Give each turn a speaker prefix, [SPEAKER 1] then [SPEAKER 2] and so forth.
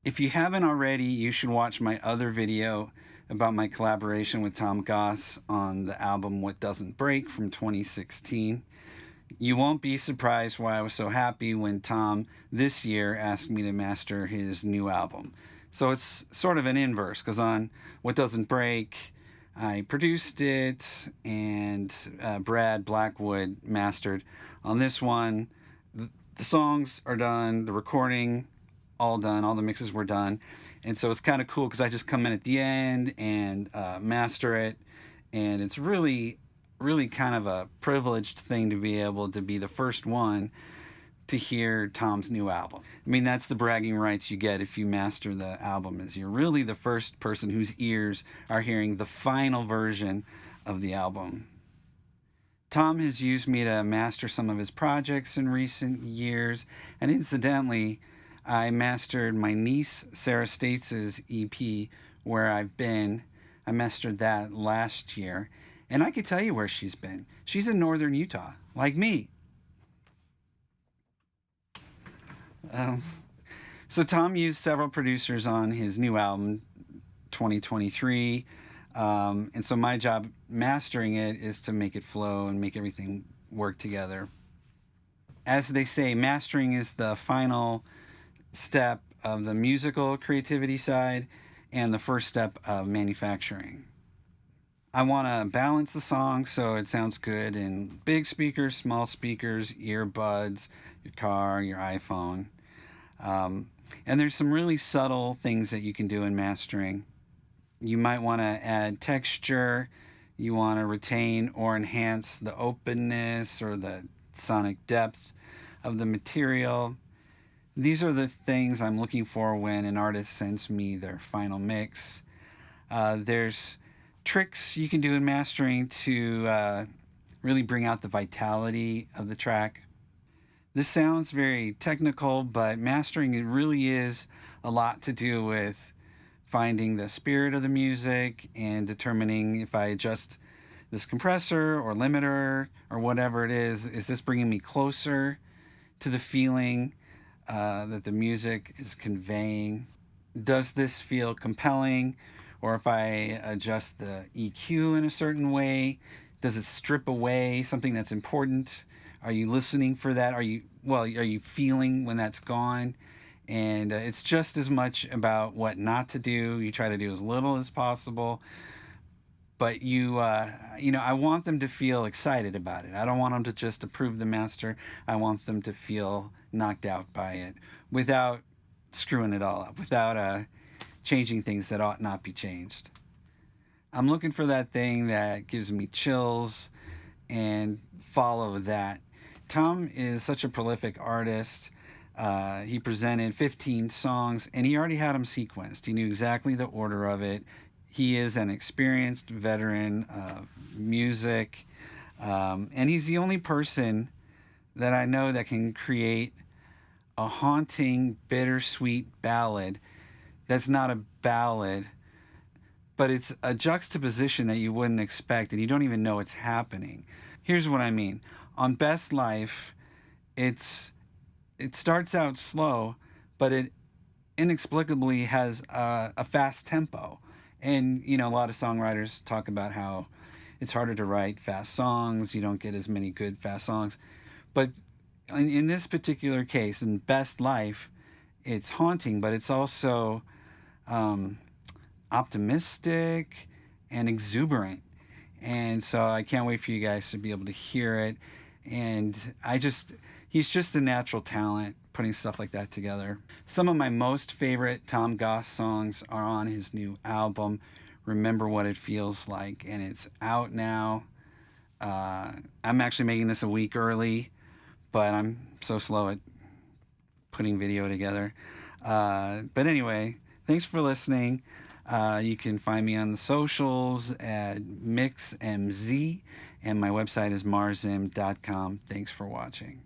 [SPEAKER 1] If you haven't already, you should watch my other video about my collaboration with Tom Goss on the album What Doesn't Break from 2016. You won't be surprised why I was so happy when Tom this year asked me to master his new album. So it's sort of an inverse, because on What Doesn't Break, I produced it and Brad Blackwood mastered. On this one, the songs are done, the recording all done, all the mixes were done. And so it's kind of cool because I just come in at the end and master it. And it's really, really kind of a privileged thing to be able to be the first one to hear Tom's new album. I mean, that's the bragging rights you get if you master the album, is you're really the first person whose ears are hearing the final version of the album. Tom has used me to master some of his projects in recent years, and incidentally, I mastered my niece Sarah States' EP, Where I've Been. I mastered that last year, and I could tell you where she's been. She's in northern Utah, like me. Um, so Tom used several producers on his new album, 2023. And so my job mastering it is to make it flow and make everything work together. As they say, mastering is the final step of the musical creativity side and the first step of manufacturing. I want to balance the song so it sounds good in big speakers, small speakers, earbuds, your car, your iPhone. And there's some really subtle things that you can do in mastering. You might want to add texture. You want to retain or enhance the openness or the sonic depth of the material. These are the things I'm looking for when an artist sends me their final mix. There's tricks you can do in mastering to really bring out the vitality of the track. This sounds very technical, but mastering it really is a lot to do with finding the spirit of the music and determining if I adjust this compressor or limiter or whatever it is this bringing me closer to the feeling that the music is conveying? Does this feel compelling? Or if I adjust the EQ in a certain way, does it strip away something that's important? Are you listening for that? Are you feeling when that's gone? And it's just as much about what not to do. You try to do as little as possible, but I want them to feel excited about it. I don't want them to just approve the master. I want them to feel knocked out by it without screwing it all up, without changing things that ought not be changed. I'm looking for that thing that gives me chills and follow that. Tom is such a prolific artist. He presented 15 songs and he already had them sequenced. He knew exactly the order of it. He is an experienced veteran of music, and he's the only person that I know that can create a haunting, bittersweet ballad that's not a ballad, but it's a juxtaposition that you wouldn't expect, and you don't even know it's happening. Here's what I mean. On Best Life, it starts out slow, but it inexplicably has a fast tempo. And, a lot of songwriters talk about how it's harder to write fast songs. You don't get as many good fast songs. But in this particular case, in Best Life, it's haunting, but it's also optimistic and exuberant. And so I can't wait for you guys to be able to hear it. And he's just a natural talent putting stuff like that together. Some of my most favorite Tom Goss songs are on his new album, Remember What It Feels Like, and it's out now. I'm actually making this a week early, but I'm so slow at putting video together. But anyway, thanks for listening. You can find me on the socials at MixMZ, and my website is marzim.com. Thanks for watching.